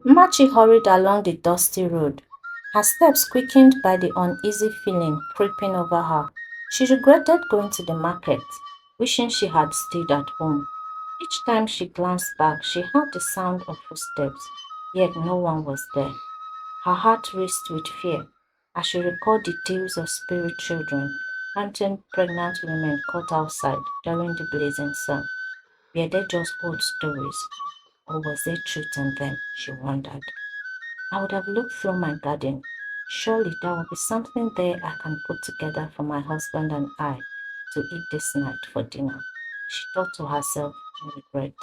Machi hurried along the dusty road, her steps quickened by the uneasy feeling creeping over her. She regretted going to the market, wishing she had stayed at home. Each time she glanced back, she heard the sound of footsteps, yet no one was there. Her heart raced with fear as she recalled the tales of spirit children, hunting pregnant women caught outside during the blazing sun. Were they just old stories, or was there truth in them? She wondered. I would have looked through my garden. Surely there will be something there I can put together for my husband and I to eat this night for dinner, she thought to herself in regret,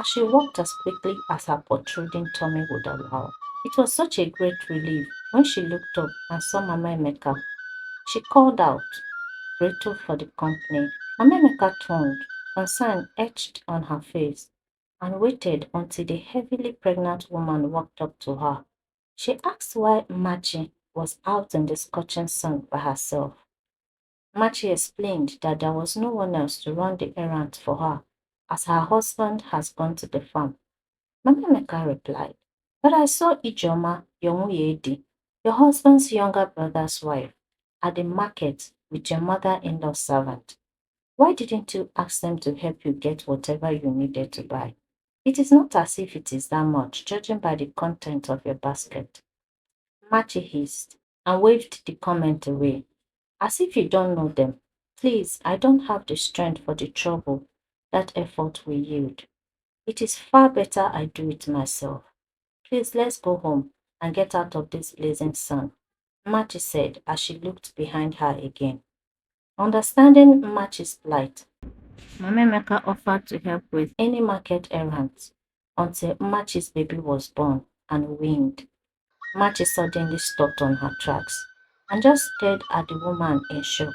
as she walked as quickly as her protruding tummy would allow. It was such a great relief when she looked up and saw Mama Emeka. She called out, grateful for the company. Mama Emeka turned, concern etched on her face, and waited until the heavily pregnant woman walked up to her. She asked why Machi was out in the scorching sun by herself. Machi explained that there was no one else to run the errand for her, as her husband has gone to the farm. Mama Emeka replied, but I saw Ijoma, your Nwunye, your husband's younger brother's wife, at the market with your mother-in-law's servant. Why didn't you ask them to help you get whatever you needed to buy? It is not as if it is that much, judging by the content of your basket. Machi hissed and waved the comment away. As if you don't know them. Please, I don't have the strength for the trouble that effort will yield. It is far better I do it myself. Please, let's go home and get out of this blazing sun, Machi said as she looked behind her again. Understanding Machi's plight, Mama Emeka offered to help with any market errands until Machi's baby was born and weaned. Machi suddenly stopped on her tracks and just stared at the woman in shock.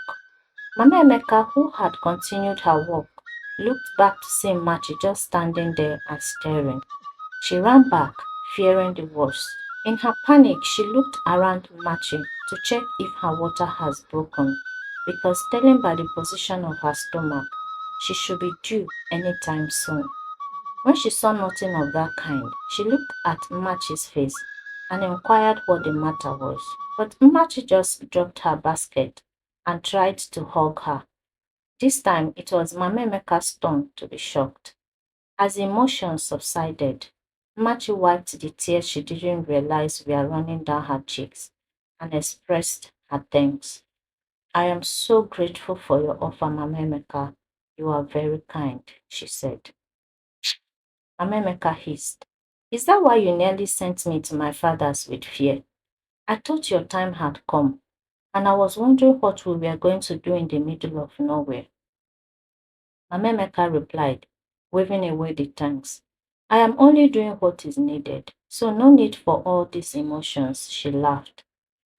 Mama Emeka, who had continued her walk, looked back to see Machi just standing there and staring. She ran back, fearing the worst. In her panic, she looked around Machi to check if her water has broken, because telling by the position of her stomach, she should be due any time soon. When she saw nothing of that kind, she looked at Machi's face and inquired what the matter was. But Machi just dropped her basket and tried to hug her. This time it was Mama Emeka's turn to be shocked. As emotions subsided, Machi wiped the tears she didn't realize were running down her cheeks and expressed her thanks. I am so grateful for your offer, Mama Emeka. You are very kind, she said. Amemeka hissed. Is that why you nearly sent me to my father's with fear? I thought your time had come, and I was wondering what we were going to do in the middle of nowhere. Amemeka replied, waving away the thanks. I am only doing what is needed, so no need for all these emotions, she laughed.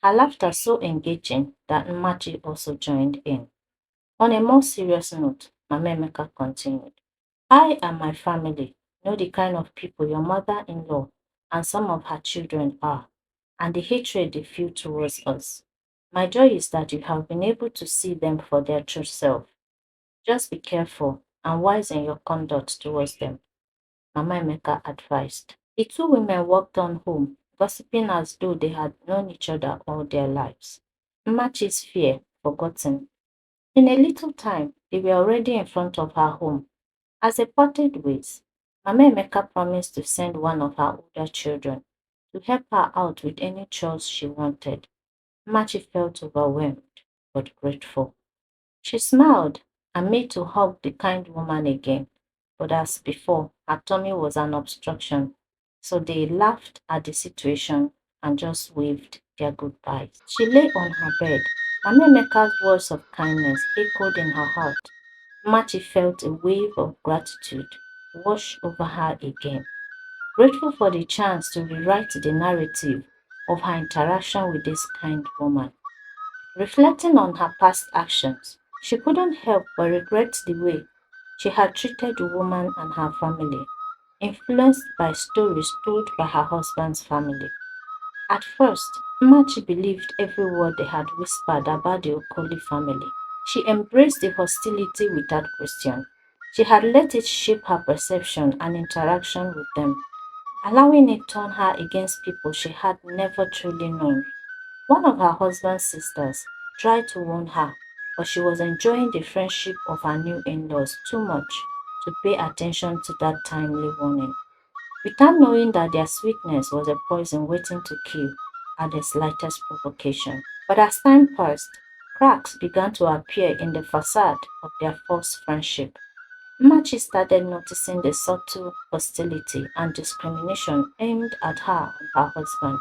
Her laughter so engaging that Machi also joined in. On a more serious note, Amemeka continued. I and my family know the kind of people your mother-in-law and some of her children are, and the hatred they feel towards us. My joy is that you have been able to see them for their true self. Just be careful and wise in your conduct towards them, Mama Emeka advised. The two women walked on home, gossiping as though they had known each other all their lives. Machi's fear forgotten. In a little time, they were already in front of her home. As they parted ways, Mama Emeka promised to send one of her older children to help her out with any chores she wanted. Machi felt overwhelmed but grateful. She smiled and made to hug the kind woman again, but as before, her tummy was an obstruction, so they laughed at the situation and just waved their goodbyes. She lay on her bed. Mama Emeka's words of kindness echoed in her heart. Machi felt a wave of gratitude wash over her again, grateful for the chance to rewrite the narrative of her interaction with this kind woman. Reflecting on her past actions, she couldn't help but regret the way she had treated the woman and her family, influenced by stories told by her husband's family. At first, Machi believed every word they had whispered about the Okoli family. She embraced the hostility without question. She had let it shape her perception and interaction with them. allowing it turn her against people she had never truly known. One of her husband's sisters tried to warn her, but she was enjoying the friendship of her new in-laws too much to pay attention to that timely warning, without knowing that their sweetness was a poison waiting to kill at the slightest provocation. But as time passed, cracks began to appear in the facade of their false friendship. Machi started noticing the subtle hostility and discrimination aimed at her and her husband.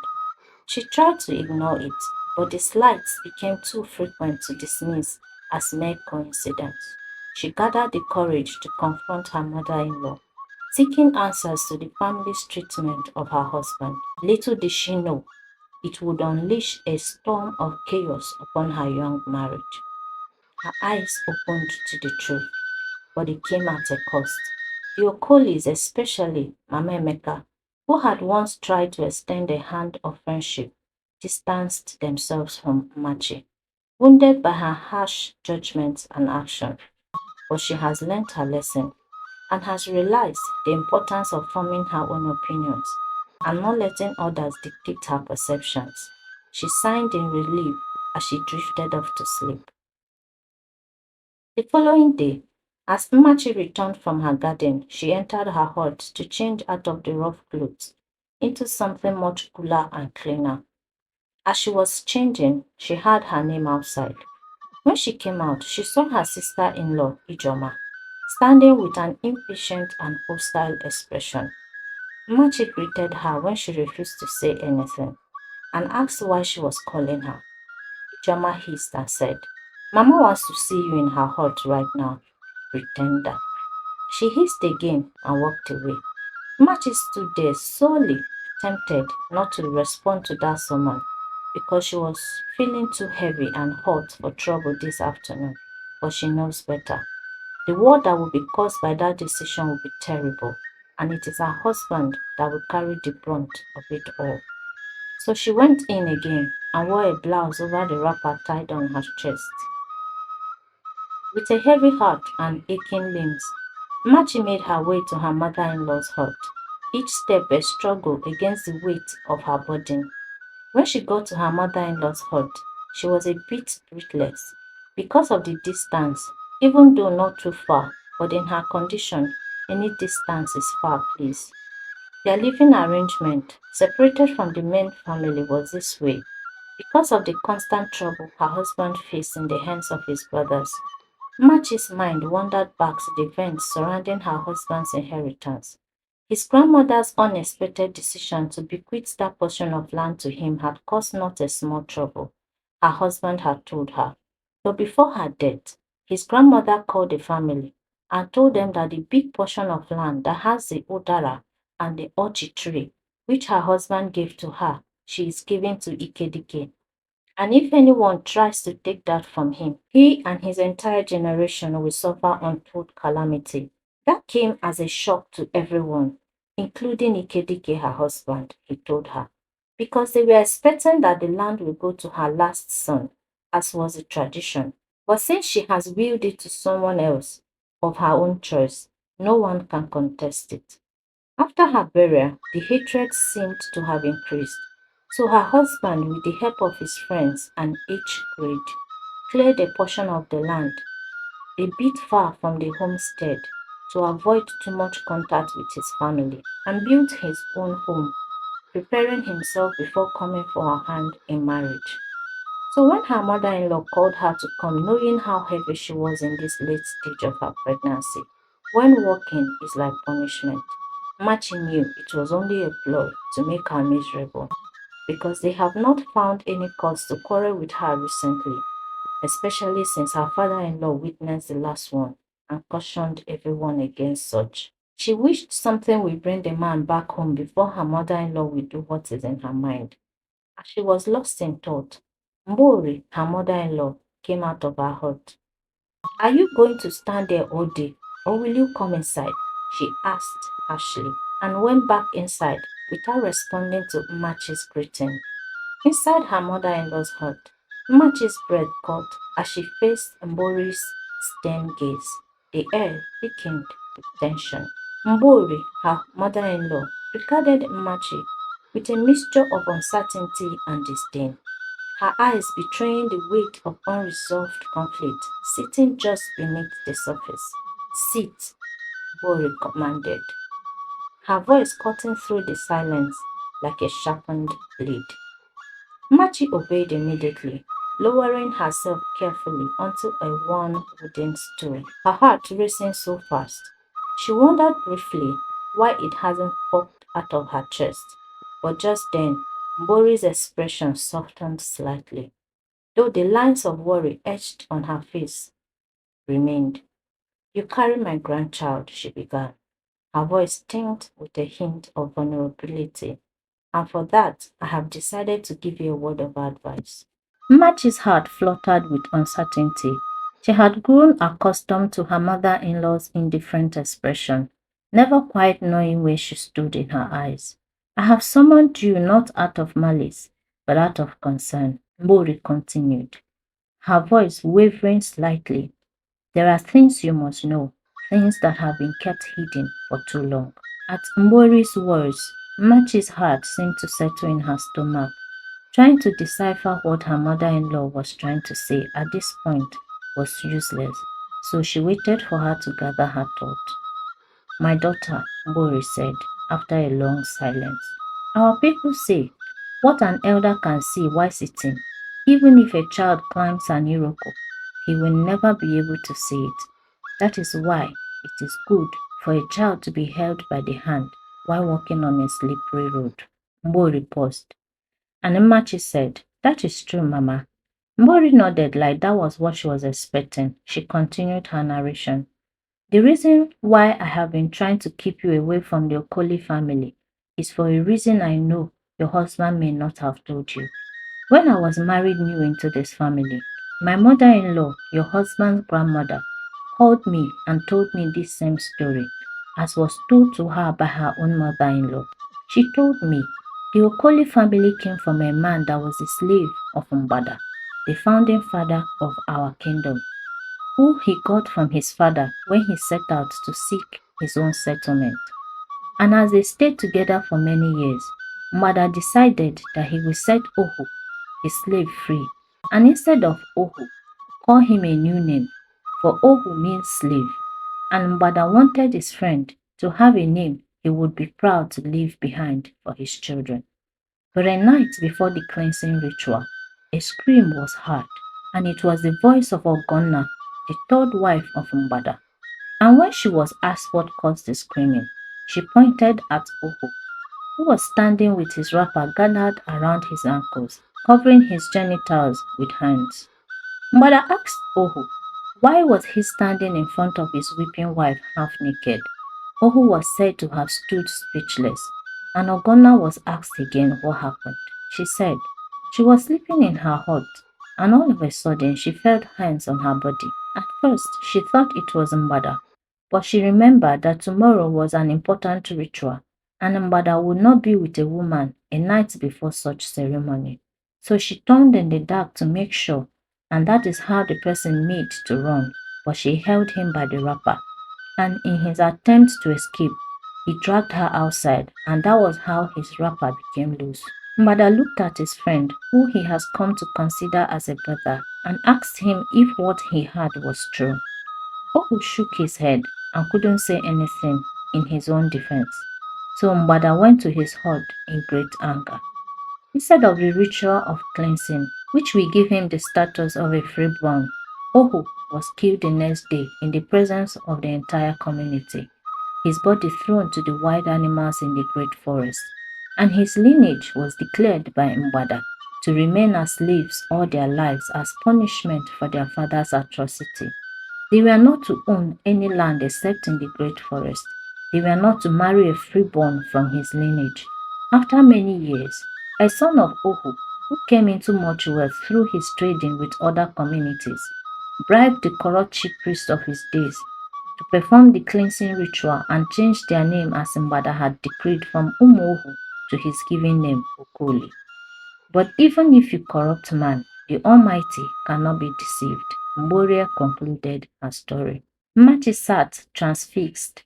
She tried to ignore it, but the slights became too frequent to dismiss as mere coincidence. She gathered the courage to confront her mother-in-law, seeking answers to the family's treatment of her husband. Little did she know it would unleash a storm of chaos upon her young marriage. Her eyes opened to the truth, but it came at a cost. The Okolis, especially Mama Emeka, who had once tried to extend a hand of friendship, distanced themselves from Machi, wounded by her harsh judgments and action. But she has learned her lesson and has realized the importance of forming her own opinions and not letting others dictate her perceptions. She sighed in relief as she drifted off to sleep. The following day, as Machi returned from her garden, she entered her hut to change out of the rough clothes into something much cooler and cleaner. As she was changing, she heard her name outside. When she came out, she saw her sister-in-law, Ijoma, standing with an impatient and hostile expression. Machi greeted her when she refused to say anything and asked why she was calling her. Ijoma hissed and said, "Mama wants to see you in her hut right now, pretender." She hissed again and walked away. Machi stood there solely tempted not to respond to that summon because she was feeling too heavy and hot for trouble this afternoon, but she knows better. The war that will be caused by that decision will be terrible, and it is her husband that will carry the brunt of it all. So she went in again and wore a blouse over the wrapper tied on her chest. With a heavy heart and aching limbs, Machi made her way to her mother-in-law's hut, each step a struggle against the weight of her burden. When she got to her mother-in-law's hut, she was a bit breathless because of the distance, even though not too far, but in her condition, any distance is far, please. Their living arrangement, separated from the main family, was this way. Because of the constant trouble her husband faced in the hands of his brothers, Machi's mind wandered back to the events surrounding her husband's inheritance. His grandmother's unexpected decision to bequeath that portion of land to him had caused not a small trouble, her husband had told her. But before her death, his grandmother called the family and told them that the big portion of land that has the Udara and the Ochi tree, which her husband gave to her, she is giving to Ikedike. And if anyone tries to take that from him, he and his entire generation will suffer untold calamity. That came as a shock to everyone, including Ikedike, her husband, he told her, because they were expecting that the land will go to her last son, as was the tradition. But since she has willed it to someone else of her own choice, no one can contest it. After her burial, the hatred seemed to have increased. So her husband, with the help of his friends and each grade, cleared a portion of the land a bit far from the homestead to avoid too much contact with his family and built his own home, preparing himself before coming for her hand in marriage. So when her mother-in-law called her to come, knowing how heavy she was in this late stage of her pregnancy, when walking is like punishment, Machi knew it was only a ploy to make her miserable because they have not found any cause to quarrel with her recently, especially since her father-in-law witnessed the last one and cautioned everyone against such. She wished something would bring the man back home before her mother-in-law would do what is in her mind. As she was lost in thought, Mbori, her mother-in-law, came out of her hut. "Are you going to stand there all day, or will you come inside?" she asked harshly, and went back inside without responding to Machi's greeting. Inside her mother-in-law's hut, Machi's breath caught as she faced Mbori's stern gaze. The air thickened with tension. Mbori, her mother-in-law, regarded Mmachi with a mixture of uncertainty and disdain, her eyes betraying the weight of unresolved conflict sitting just beneath the surface. Sit, Bori commanded, her voice cutting through the silence like a sharpened blade. Machi obeyed immediately, lowering herself carefully onto a worn wooden stool, her heart racing so fast. She wondered briefly why it hadn't popped out of her chest, but just then, Mbori's expression softened slightly, though the lines of worry etched on her face remained. "You carry my grandchild," she began, her voice tinged with a hint of vulnerability, "and for that I have decided to give you a word of advice." Machi's heart fluttered with uncertainty. She had grown accustomed to her mother-in-law's indifferent expression, never quite knowing where she stood in her eyes. "I have summoned you not out of malice, but out of concern," Mbori continued, her voice wavering slightly. "There are things you must know, things that have been kept hidden for too long." At Mbori's words, Machi's heart seemed to settle in her stomach. Trying to decipher what her mother-in-law was trying to say at this point was useless, so she waited for her to gather her thought. "My daughter," Mbori said after a long silence, "our people say, what an elder can see while sitting, even if a child climbs an iroko, he will never be able to see it. That is why it is good for a child to be held by the hand while walking on a slippery road." Mbori paused, and Mmachi said, "That is true, Mama." Mbori nodded like that was what she was expecting. She continued her narration. "The reason why I have been trying to keep you away from the Okoli family is for a reason I know your husband may not have told you. When I was married new into this family, my mother-in-law, your husband's grandmother, called me and told me this same story, as was told to her by her own mother-in-law. She told me the Okoli family came from a man that was a slave of Mgbada, the founding father of our kingdom, who he got from his father when he set out to seek his own settlement. And as they stayed together for many years, Mgbada decided that he would set Ohu, his slave, free, and instead of Ohu, call him a new name, for Ohu means slave, and Mgbada wanted his friend to have a name he would be proud to leave behind for his children. But a night before the cleansing ritual, a scream was heard, and it was the voice of Ogonna, the third wife of Mgbada. And when she was asked what caused the screaming, she pointed at Ohu, who was standing with his wrapper gathered around his ankles, covering his genitals with hands. Mgbada asked Ohu, why was he standing in front of his weeping wife half naked? Ohu was said to have stood speechless, and Ogonna was asked again what happened. She said she was sleeping in her hut, and all of a sudden she felt hands on her body. At first, she thought it was Mgbada, but she remembered that tomorrow was an important ritual, and Mgbada would not be with a woman a night before such ceremony. So she turned in the dark to make sure, and that is how the person made to run, but she held him by the wrapper, and in his attempt to escape, he dragged her outside, and that was how his wrapper became loose. Mgbada looked at his friend, who he has come to consider as a brother, and asked him if what he heard was true. Ohu shook his head and couldn't say anything in his own defense, so Mgbada went to his hut in great anger. Instead of the ritual of cleansing, which will give him the status of a freeborn, Ohu was killed the next day in the presence of the entire community, his body thrown to the wild animals in the great forest, and his lineage was declared by Mgbada to remain as slaves all their lives as punishment for their father's atrocity. They were not to own any land except in the great forest. They were not to marry a freeborn from his lineage. After many years, a son of Ohu, who came into much wealth through his trading with other communities, bribed the corrupt chief priest of his days to perform the cleansing ritual and change their name as Mgbada had decreed from Umohu to his given name, Okoli. But even if you corrupt man, the Almighty cannot be deceived, Mboria concluded her story. Mati sat transfixed,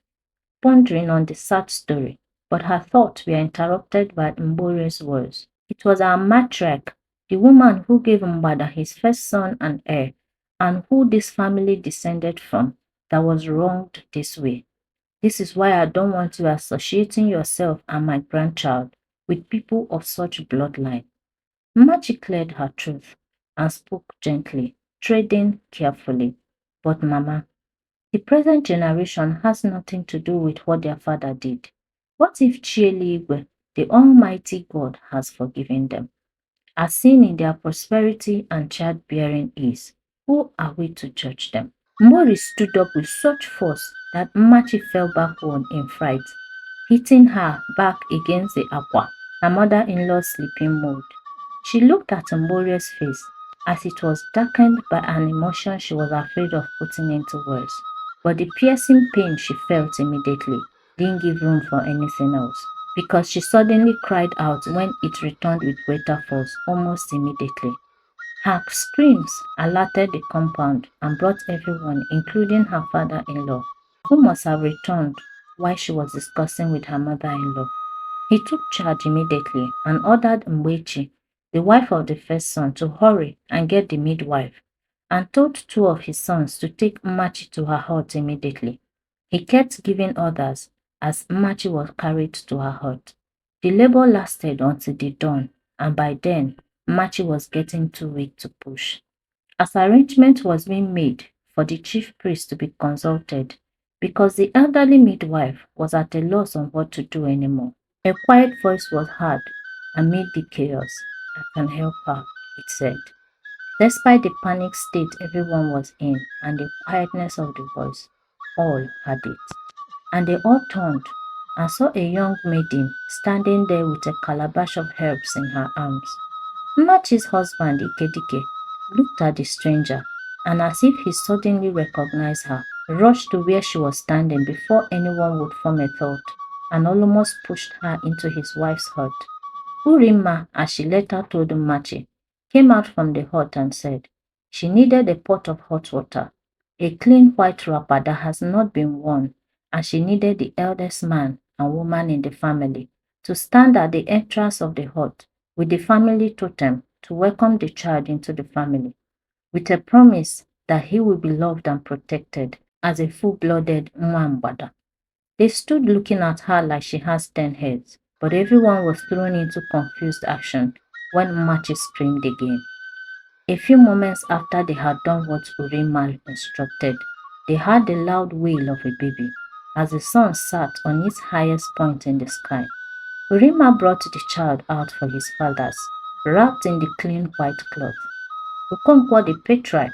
pondering on the sad story. but her thoughts were interrupted by Mbore's words. It was our matriarch, the woman who gave Mgbada his first son and heir, and who this family descended from, that was wronged this way. This is why I don't want you associating yourself and my grandchild with people of such bloodline. Machi cleared her truth and spoke gently, treading carefully. But Mama, the present generation has nothing to do with what their father did. What if Chieliwe, the Almighty God, has forgiven them? As seen in their prosperity and childbearing ease, who are we to judge them? Mori stood up with such force that Machi fell backward in fright, hitting her back against the aqua, her mother-in-law's sleeping mood. She looked at Mbori's face as it was darkened by an emotion she was afraid of putting into words. But the piercing pain she felt immediately didn't give room for anything else, because she suddenly cried out when it returned with greater force almost immediately. Her screams alerted the compound and brought everyone, including her father-in-law, who must have returned while she was discussing with her mother-in-law. He took charge immediately and ordered Mwechi, the wife of the first son, to hurry and get the midwife, and told two of his sons to take Machi to her hut immediately. He kept giving orders as Machi was carried to her hut. The labor lasted until the dawn, and by then, Machi was getting too weak to push. As arrangement was being made for the chief priest to be consulted, because the elderly midwife was at a loss on what to do anymore, a quiet voice was heard amid the chaos. I can help her, it said. Despite the panic state everyone was in and the quietness of the voice, all had it. And they all turned and saw a young maiden standing there with a calabash of herbs in her arms. Machi's husband, Ikedike, looked at the stranger and, as if he suddenly recognized her, rushed to where she was standing before anyone would form a thought and almost pushed her into his wife's hut. Urima, as she later told Machi, came out from the hut and said she needed a pot of hot water, a clean white wrapper that has not been worn, and she needed the eldest man and woman in the family to stand at the entrance of the hut with the family totem to welcome the child into the family, with a promise that he will be loved and protected as a full-blooded Mgbada. They stood looking at her like she has 10 heads, but everyone was thrown into confused action when Machi screamed again. A few moments after they had done what Urima instructed, they heard the loud wail of a baby as the sun sat on its highest point in the sky. Urima brought the child out for his fathers, wrapped in the clean white cloth. Okonkwo the patriarch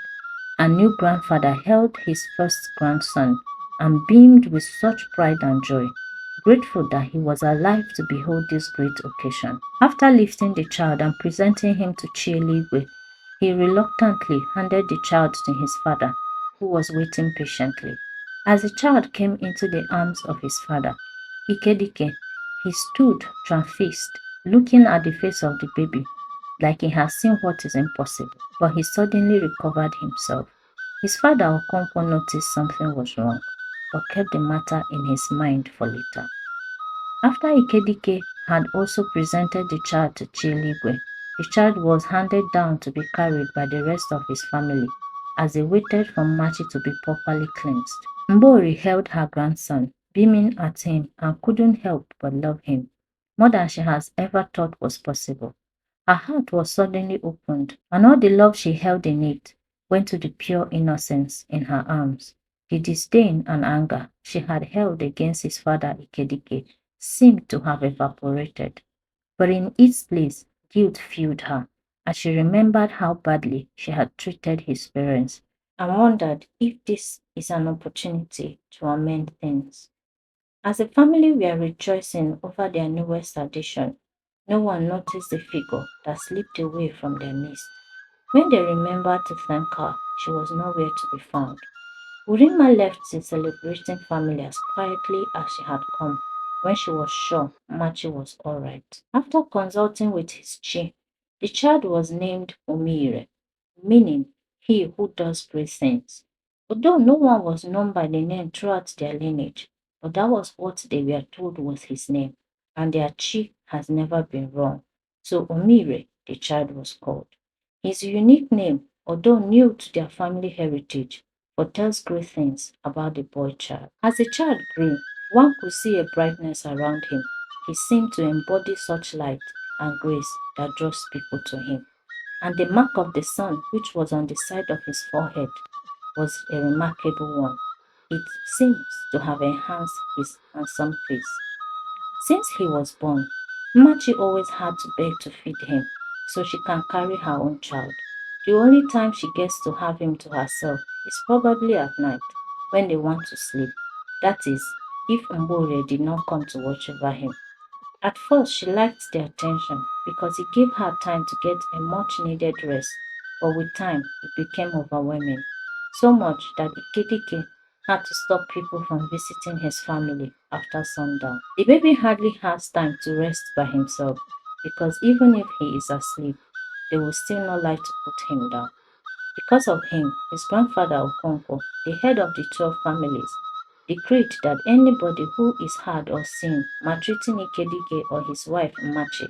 and new grandfather held his first grandson and beamed with such pride and joy, grateful that he was alive to behold this great occasion. After lifting the child and presenting him to Chieligwe, he reluctantly handed the child to his father, who was waiting patiently. As the child came into the arms of his father, Ikedike, he stood transfixed, looking at the face of the baby, like he had seen what is impossible, but he suddenly recovered himself. His father Okonkwo noticed something was wrong, but kept the matter in his mind for later. After Ikedike had also presented the child to Chieligwe, the child was handed down to be carried by the rest of his family as they waited for Machi to be properly cleansed. Mbori held her grandson, beaming at him, and couldn't help but love him more than she has ever thought was possible. Her heart was suddenly opened, and all the love she held in it went to the pure innocence in her arms. The disdain and anger she had held against his father Ikedike seemed to have evaporated, but in its place guilt filled her as she remembered how badly she had treated his parents and wondered if this is an opportunity to amend things. As the family were rejoicing over their newest addition, no one noticed the figure that slipped away from their midst. When they remembered to thank her, she was nowhere to be found. Urima left the celebrating family as quietly as she had come when she was sure Machi was all right. After consulting with his chi, the child was named Omire, meaning he who does great things. Although no one was known by the name throughout their lineage, but that was what they were told was his name. and their chi has never been wrong. So Omire, the child, was called. His unique name, although new to their family heritage, foretells great things about the boy child. As the child grew, one could see a brightness around him. He seemed to embody such light and grace that draws people to him. And the mark of the sun, which was on the side of his forehead, was a remarkable one. It seems to have enhanced his handsome face. Since he was born, Machi always had to beg to feed him so she can carry her own child. The only time she gets to have him to herself is probably at night when they want to sleep. That is, if Mbore did not come to watch over him. At first, she liked the attention because it gave her time to get a much needed rest, but with time, it became overwhelming. So much that Ikedike had to stop people from visiting his family after sundown. The baby hardly has time to rest by himself because even if he is asleep, they will still not like to put him down. Because of him, his grandfather Okonkwo, the head of the 12 families, decreed that anybody who is heard or seen maltreating Ikedike or his wife Machi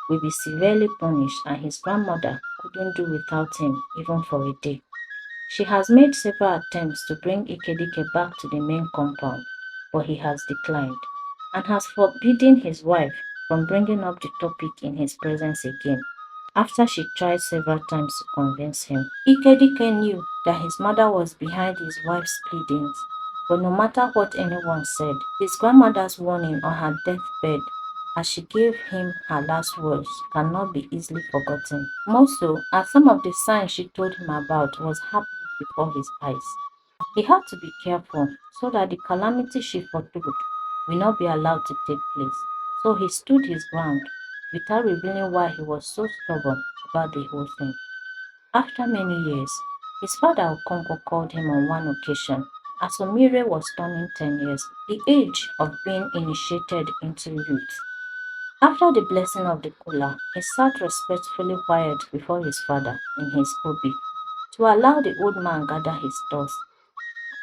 will be severely punished, and his grandmother couldn't do without him even for a day. She has made several attempts to bring Ikedike back to the main compound, but he has declined and has forbidden his wife from bringing up the topic in his presence again after she tried several times to convince him. Ikedike knew that his mother was behind his wife's pleadings, but no matter what anyone said, his grandmother's warning on her deathbed as she gave him her last words cannot be easily forgotten. More so, as some of the signs she told him about was happening before his eyes. He had to be careful so that the calamity she foretold will not be allowed to take place. So he stood his ground without revealing why he was so stubborn about the whole thing. After many years, his father Okonkwo called him on one occasion as Omire was turning 10 years, the age of being initiated into youth. After the blessing of the Kula, he sat respectfully quiet before his father in his obi to allow the old man gather his thoughts.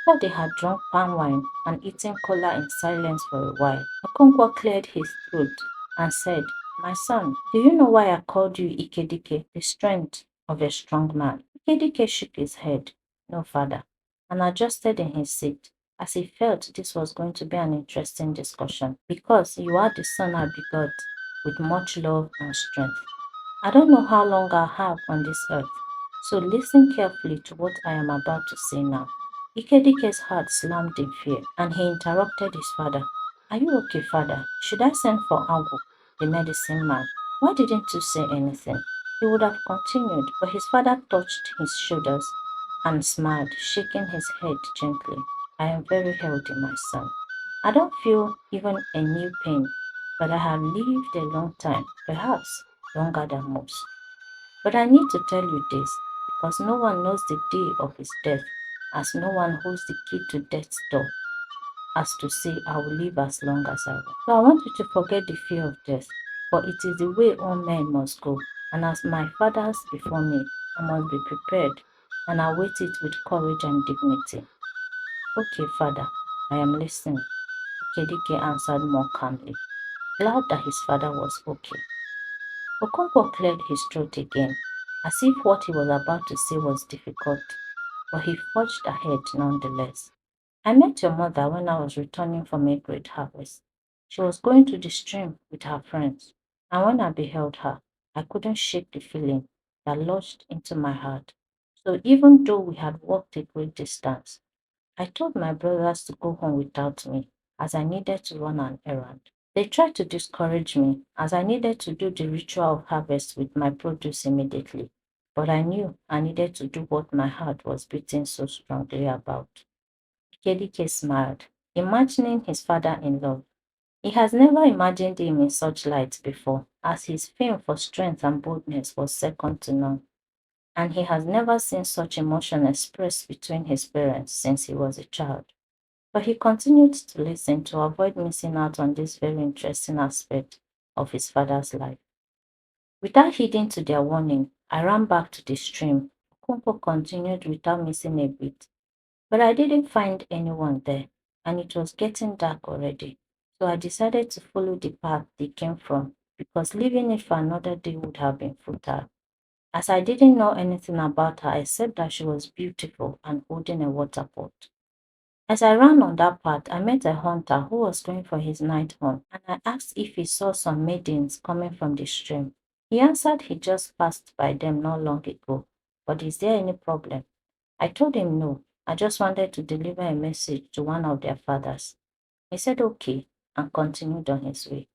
After they had drunk palm wine and eaten kola in silence for a while, Okonkwo cleared his throat and said, "My son, do you know why I called you Ikedike, the strength of a strong man?" Ikedike shook his head, "No, father," and adjusted in his seat as he felt this was going to be an interesting discussion because you are the son I begot with much love and strength. I don't know how long I have on this earth, so listen carefully to what I am about to say now. Ikedike's heart slammed in fear, and he interrupted his father. "Are you okay, father? Should I send for Agwu, the medicine man? Why didn't you say anything?" He would have continued, but his father touched his shoulders and smiled, shaking his head gently. "I am very healthy, my son. I don't feel even a new pain, but I have lived a long time, perhaps longer than most. But I need to tell you this, because no one knows the day of his death, as no one holds the key to death's door, as to say I will live as long as I will. So I want you to forget the fear of death, for it is the way all men must go, and as my fathers before me, I must be prepared and await it with courage and dignity." "Okay, father, I am listening," Ikedike answered more calmly, glad that his father was okay. Okonkwo cleared his throat again, as if what he was about to say was difficult, but he forged ahead nonetheless. "I met your mother when I was returning from a great harvest. She was going to the stream with her friends, and when I beheld her, I couldn't shake the feeling that lodged into my heart. So even though we had walked a great distance, I told my brothers to go home without me, as I needed to run an errand. They tried to discourage me, as I needed to do the ritual of harvest with my produce immediately, but I knew I needed to do what my heart was beating so strongly about." Ikedike smiled, imagining his father in love. He has never imagined him in such light before, as his fame for strength and boldness was second to none, and he has never seen such emotion expressed between his parents since he was a child. But he continued to listen to avoid missing out on this very interesting aspect of his father's life. Without heeding to their warning, I ran back to the stream. Okonkwo continued without missing a beat, but I didn't find anyone there, and it was getting dark already. So I decided to follow the path they came from because leaving it for another day would have been futile. As I didn't know anything about her except that she was beautiful and holding a water pot. As I ran on that path, I met a hunter who was going for his night hunt, and I asked if he saw some maidens coming from the stream. He answered he just passed by them not long ago. But is there any problem? I told him no. I just wanted to deliver a message to one of their fathers. He said okay and continued on his way.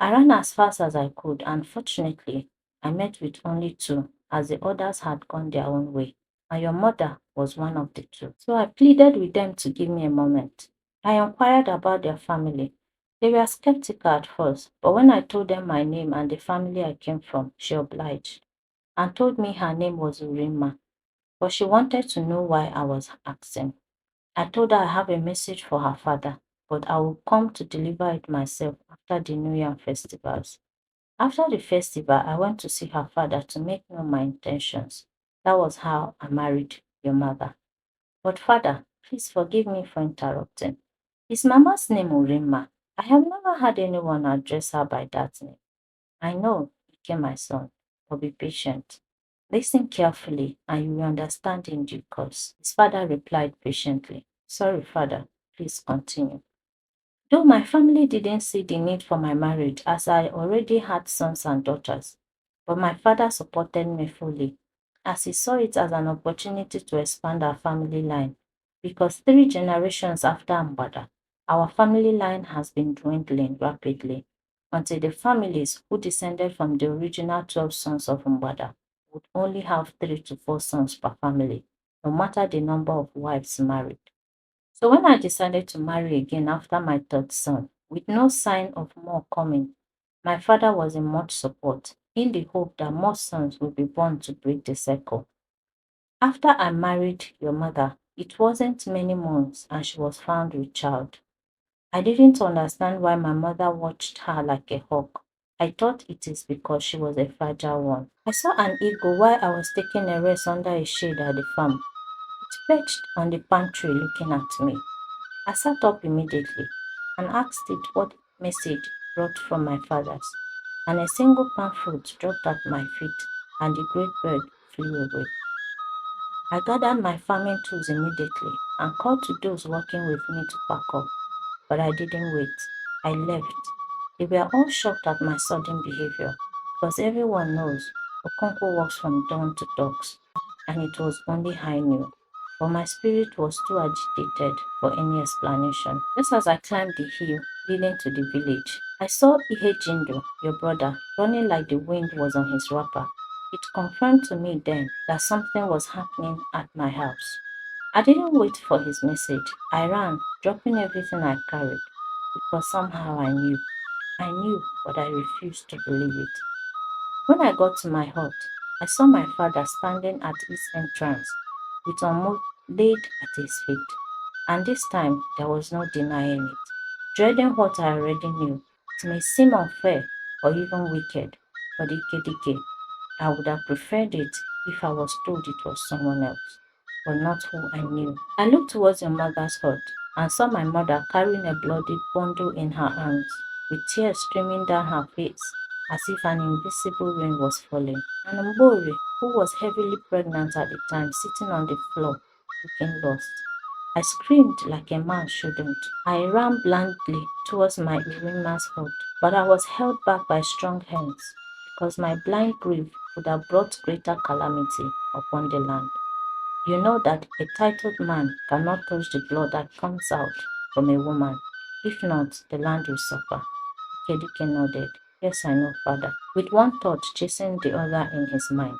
I ran as fast as I could, and fortunately, I met with only two, as the others had gone their own way, and your mother was one of the two. So I pleaded with them to give me a moment. I inquired about their family. They were skeptical at first, but when I told them my name and the family I came from, she obliged and told me her name was Urima, but she wanted to know why I was asking. I told her I have a message for her father, but I will come to deliver it myself after the New Year festivals. After the festival, I went to see her father to make known my intentions. That was how I married your mother. But father, please forgive me for interrupting. Is Mama's name Urima? I have never had anyone address her by that name. I know, became my son, but be patient. Listen carefully and you will understand in due course. His father replied patiently. Sorry, father. Please continue. Though my family didn't see the need for my marriage as I already had sons and daughters, but my father supported me fully as he saw it as an opportunity to expand our family line because 3 generations after Mgbada, our family line has been dwindling rapidly until the families who descended from the original 12 sons of Mgbada would only have 3 to 4 sons per family, no matter the number of wives married. So when I decided to marry again after my third son, with no sign of more coming, my father was in much support, in the hope that more sons would be born to break the cycle. After I married your mother, it wasn't many months and she was found with child. I didn't understand why my mother watched her like a hawk. I thought it is because she was a fragile one. I saw an eagle while I was taking a rest under a shade at the farm. It perched on the pantry looking at me. I sat up immediately and asked it what message it brought from my father's, and a single palm fruit dropped at my feet, and the great bird flew away. I gathered my farming tools immediately and called to those working with me to pack up, but I didn't wait. I left. They were all shocked at my sudden behavior because everyone knows Okonkwo works from dawn to dusk, and it was only I knew. But my spirit was too agitated for any explanation. Just as I climbed the hill leading to the village, I saw Ihe Jindo, your brother, running like the wind was on his wrapper. It confirmed to me then that something was happening at my house. I didn't wait for his message. I ran, dropping everything I carried, because somehow I knew. I knew, but I refused to believe it. When I got to my hut, I saw my father standing at its entrance with Omo laid at his feet. And this time, there was no denying it. Dreading what I already knew, it may seem unfair or even wicked, but Ikedike, I would have preferred it if I was told it was someone else, but not who I knew. I looked towards your mother's hut and saw my mother carrying a bloody bundle in her arms, with tears streaming down her face as if an invisible rain was falling. And Mbori, who was heavily pregnant at the time, sitting on the floor, looking lost. I screamed like a man shouldn't. I ran blindly towards my Urima's hut, but I was held back by strong hands because my blind grief would have brought greater calamity upon the land. You know that a titled man cannot touch the blood that comes out from a woman. If not, the land will suffer. Kedike nodded. Yes, I know, father, with one thought chasing the other in his mind,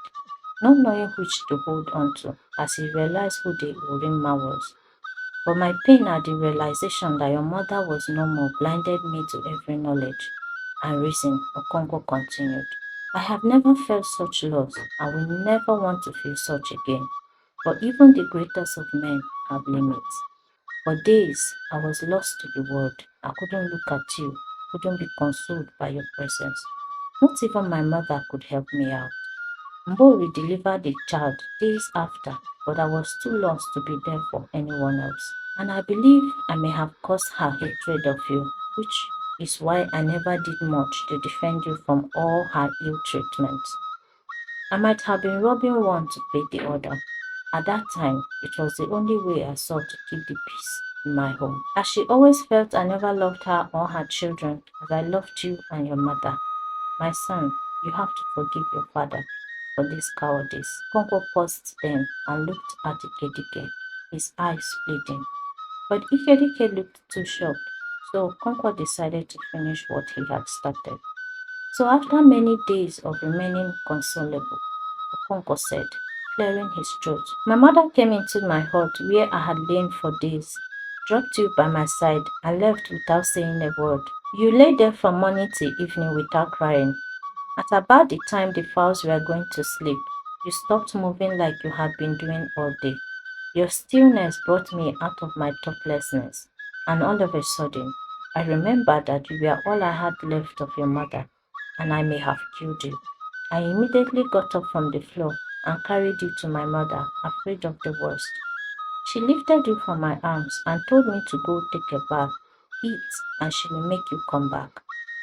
not knowing which to hold on to as he realized who the Urima was. But my pain at the realization that your mother was no more blinded me to every knowledge and reason, Okonko continued. I have never felt such loss and will never want to feel such again. But even the greatest of men have limits. For days, I was lost to the world. I couldn't look at you, couldn't be consoled by your presence. Not even my mother could help me out. Mbori delivered the child days after, but I was too lost to be there for anyone else. And I believe I may have caused her hatred of you, which is why I never did much to defend you from all her ill treatment. I might have been robbing one to pay the other. At that time, it was the only way I saw to keep the peace in my home. As she always felt I never loved her or her children as I loved you and your mother. My son, you have to forgive your father for this cowardice. Konko paused then and looked at Ikedike, his eyes bleeding. But Ikedike looked too shocked, so Konko decided to finish what he had started. So after many days of remaining consolable, Okonko said, clearing his throat, my mother came into my hut where I had lain for days, dropped you by my side, and left without saying a word. You lay there from morning till evening without crying. At about the time the fowls were going to sleep, you stopped moving like you had been doing all day. Your stillness brought me out of my thoughtlessness, and all of a sudden, I remembered that you were all I had left of your mother, and I may have killed you. I immediately got up from the floor and carried you to my mother, afraid of the worst. She lifted you from my arms and told me to go take a bath, eat, and she will make you come back.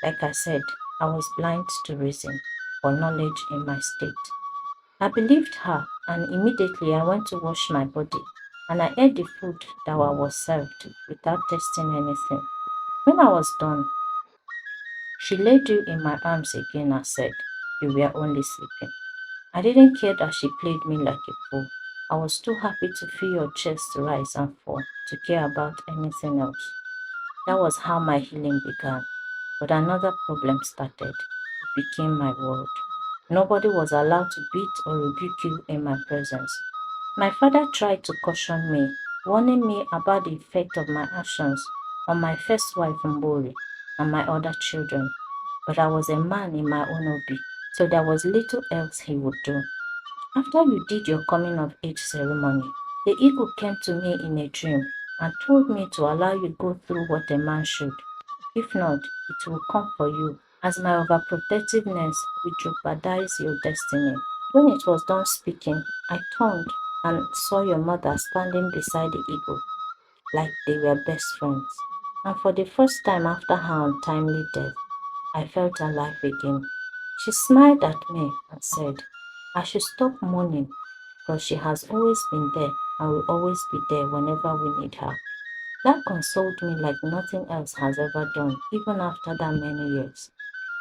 Like I said, I was blind to reason or knowledge in my state. I believed her, and immediately I went to wash my body, and I ate the food that I was served without tasting anything. When I was done, she laid you in my arms again and said, you were only sleeping. I didn't care that she played me like a fool. I was too happy to feel your chest rise and fall to care about anything else. That was how my healing began. But another problem started. It became my world. Nobody was allowed to beat or rebuke you in my presence. My father tried to caution me, warning me about the effect of my actions on my first wife Mbori and my other children. But I was a man in my own obi, so there was little else he would do. After you did your coming of age ceremony, the eagle came to me in a dream and told me to allow you go through what a man should. If not, it will come for you, as my overprotectiveness will jeopardize your destiny. When it was done speaking, I turned and saw your mother standing beside the eagle, like they were best friends. And for the first time after her untimely death, I felt alive again. She smiled at me and said, I should stop mourning because she has always been there and will always be there whenever we need her. That consoled me like nothing else has ever done, even after that many years.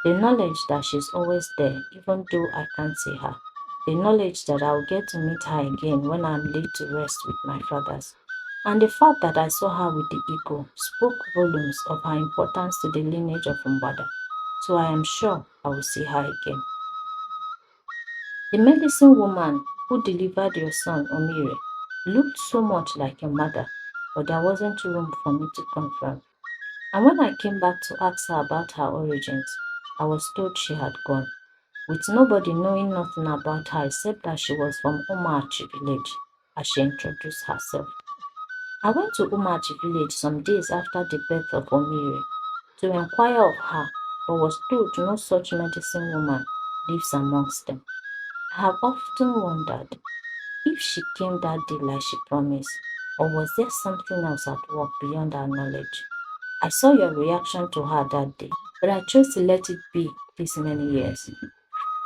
The knowledge that she's always there, even though I can't see her. The knowledge that I'll get to meet her again when I'm laid to rest with my fathers. And the fact that I saw her with the eagle spoke volumes of her importance to the lineage of Mgbada. So I am sure I will see her again. The medicine woman who delivered your son, Omire, looked so much like your mother, but there wasn't room for me to confirm. And when I came back to ask her about her origins, I was told she had gone, with nobody knowing nothing about her except that she was from Omalicha village, as she introduced herself. I went to Omalicha village some days after the birth of Omire to inquire of her, but was told no such medicine woman lives amongst them. I have often wondered if she came that day like she promised, or was there something else at work beyond our knowledge. I saw your reaction to her that day, but I chose to let it be these many years.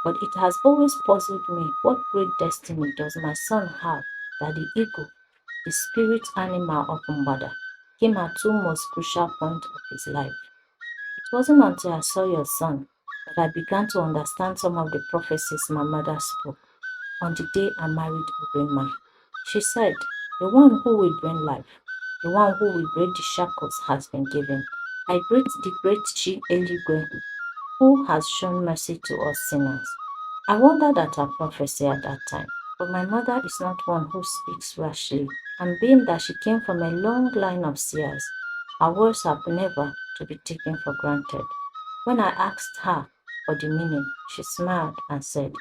But it has always puzzled me, what great destiny does my son have that the eagle, the spirit animal of Mgbada, came at two most crucial points of his life. It wasn't until I saw your son that I began to understand some of the prophecies my mother spoke on the day I married Urema. She said, the one who will bring life, the one who will break the shackles has been given. I greet the great Chi Eligwe, who has shown mercy to us sinners. I wondered at her prophecy at that time, but my mother is not one who speaks rashly, and being that she came from a long line of seers, her words are never to be taken for granted. When I asked her for the meaning, she smiled and said,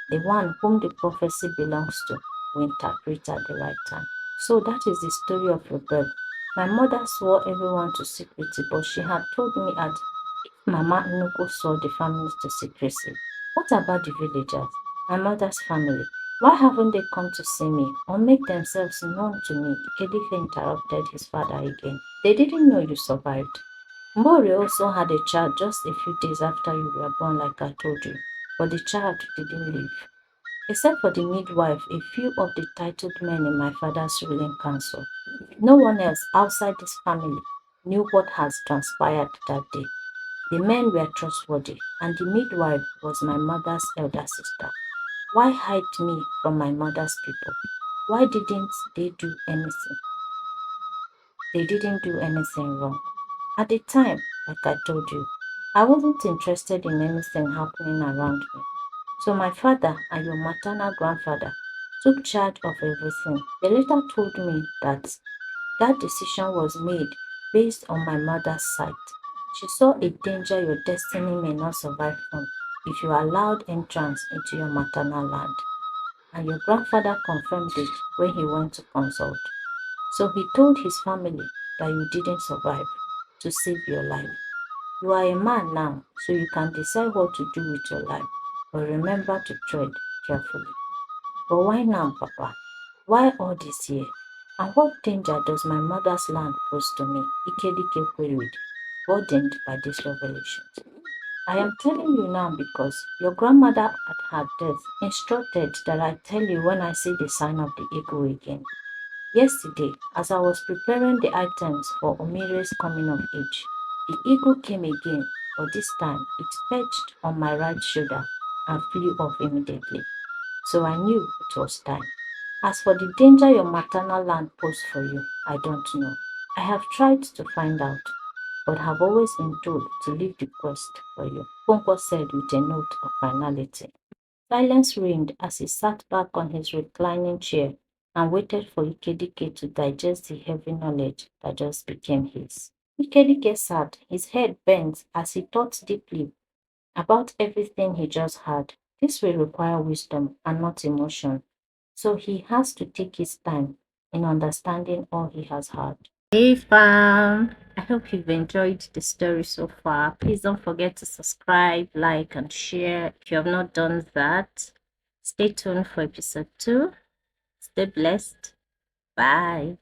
the one whom the prophecy belongs to will interpret at the right time. So that is the story of your birth. My mother swore everyone to secrecy, but she had told me at Mama Nuku saw the families to secrecy. What about the villagers, my mother's family? Why haven't they come to see me or make themselves known to me? Kedife interrupted his father again. They didn't know you survived. Mbori also had a child just a few days after you were born, like I told you, but the child didn't live. Except for the midwife, a few of the titled men in my father's ruling council. No one else outside this family knew what has transpired that day. The men were trustworthy, and the midwife was my mother's elder sister. Why hide me from my mother's people? Why didn't they do anything? They didn't do anything wrong. At the time, like I told you, I wasn't interested in anything happening around me. So my father and your maternal grandfather took charge of everything. They later told me that that decision was made based on my mother's sight. She saw a danger your destiny may not survive from if you allowed entrance into your maternal land. And your grandfather confirmed it when he went to consult. So he told his family that you didn't survive to save your life. You are a man now, so you can decide what to do with your life, but remember to tread carefully. But why now, Papa? Why all this year? And what danger does my mother's land pose to me? Ikedike queried, burdened by these revelations. I am telling you now because your grandmother at her death instructed that I tell you when I see the sign of the eagle again. Yesterday, as I was preparing the items for Omire's coming of age, the eagle came again, but this time it perched on my right shoulder and flew off immediately. So I knew it was time. As for the danger your maternal land posed for you, I don't know. I have tried to find out, but have always been told to leave the quest for you, Ponko said with a note of finality. Silence reigned as he sat back on his reclining chair and waited for Ikedike to digest the heavy knowledge that just became his. Ikedike sat, his head bent as he thought deeply about everything he just heard. This will require wisdom and not emotion, so he has to take his time in understanding all he has heard. Hey fam, I hope you've enjoyed the story so far. Please don't forget to subscribe, like, and share if you have not done that. Stay tuned for episode 2. Stay blessed. Bye.